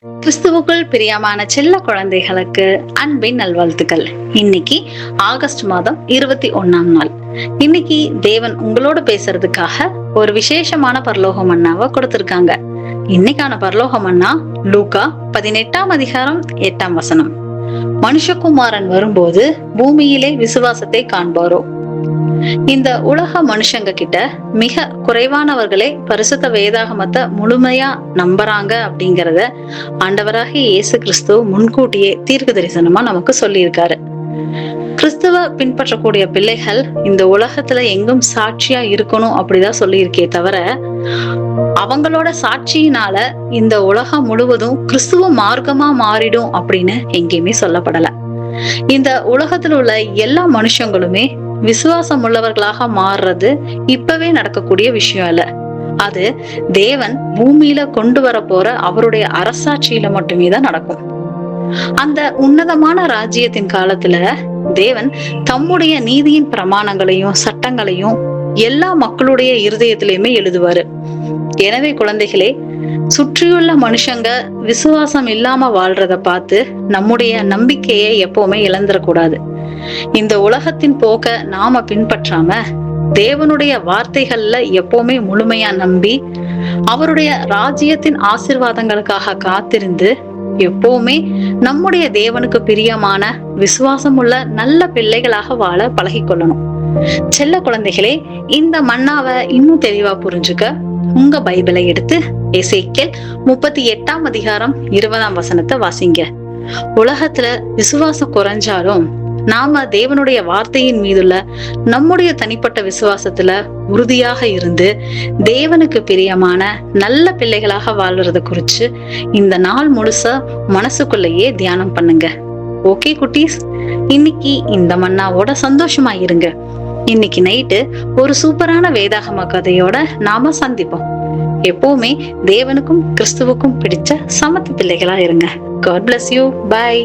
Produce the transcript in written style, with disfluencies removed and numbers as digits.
கிறிஸ்துவுக்குள் பிரியமான செல்ல குழந்தைகளுக்கு அன்பின் நல்வாழ்த்துக்கள். இன்னைக்கு ஆகஸ்ட் மாதம் 21ஆம் நாள். இன்னைக்கு தேவன் உங்களோட பேசுறதுக்காக ஒரு விசேஷமான பரலோக மன்னாவை கொடுத்திருக்காங்க. இன்னைக்கான பரலோக மன்னா லூக்கா 18ஆம் அதிகாரம் 8ஆம் வசனம். மனுஷகுமாரன் வரும்போது பூமியிலே விசுவாசத்தை காண்பாரோ. இந்த உலக மனுஷங்க கிட்ட மிக குறைவானவர்களே பரிசுத்த வேதாகமத்தை முழுமையா நம்புறாங்க அப்படிங்கறத ஆண்டவராகிய இயேசு கிறிஸ்து முன்கூட்டியே தீர்க்க தரிசனமா நமக்கு சொல்லியிருக்காரு. கிறிஸ்துவ பின்பற்றக்கூடிய பிள்ளைகள் இந்த உலகத்துல எங்கும் சாட்சியா இருக்கணும் அப்படிதான் சொல்லியிருக்கே தவிர, அவங்களோட சாட்சியினால இந்த உலகம் முழுவதும் கிறிஸ்துவ மார்க்கமா மாறிடும் அப்படின்னு எங்கேயுமே சொல்லப்படல. இந்த உலகத்துல உள்ள எல்லா மனுஷங்களுமே விசுவாசம் உள்ளவர்களாக மாறுறது இப்பவே நடக்கக்கூடிய விஷயம் இல்ல. அது தேவன் பூமியில கொண்டு வர போற அவருடைய அரசாட்சியில மட்டுமே தான் நடக்கும். அந்த உன்னதமான ராஜ்யத்தின் காலத்துல தேவன் தம்முடைய நீதியின் பிரமாணங்களையும் சட்டங்களையும் எல்லா மக்களுடைய இருதயத்திலயுமே எழுதுவாரு. எனவே குழந்தைகளே, சுற்றியுள்ள மனுஷங்க விசுவாசம் இல்லாம வாழ்றத பார்த்து நம்முடைய நம்பிக்கையை எப்பவுமே இழந்துடக்கூடாது. இந்த உலகத்தின் போக்க நாம பின்பற்றாம தேவனுடைய வார்த்தைகள்ல எப்பவுமே முழுமையா நம்பி அவருடைய ராஜ்யத்தின் ஆசீர்வாதங்களுக்காக காத்திருந்து எப்பவுமே நம்முடைய தேவனுக்கு பிரியமான விசுவாசம் உள்ள நல்ல பிள்ளைகளாக வாழ பழகிக்கொள்ளணும். செல்ல குழந்தைகளே, இந்த மன்னாவை இன்னும் தெளிவா புரிஞ்சுக்க உங்க பைபிளை எடுத்து எசேக்கியேல் 38ஆம் அதிகாரம் 20ஆம் வசனத்தை வாசிங்க. உலகத்துல விசுவாசம் குறைஞ்சாலும் நாம தேவனுடைய வார்த்தையின் மீதுள்ள நம்முடைய தனிப்பட்ட விசுவாசத்துல உறுதியாக இருந்து தேவனுக்கு பிரியமான நல்ல பிள்ளைகளாக வாழ்றத குறிச்சு இந்த நாள் முழுசா மனசுக்குள்ளேயே தியானம் பண்ணுங்க. ஓகே குட்டீஸ், இன்னைக்கு இந்த மன்னாவோட சந்தோஷமா இருங்க. இன்னைக்கு நைட்டு ஒரு சூப்பரான வேதாகம கதையோட நாம சந்திப்போம். எப்பவுமே தேவனுக்கும் கிறிஸ்துவுக்கும் பிடிச்ச சமத்து பிள்ளைகளா இருங்க. God bless you. Bye.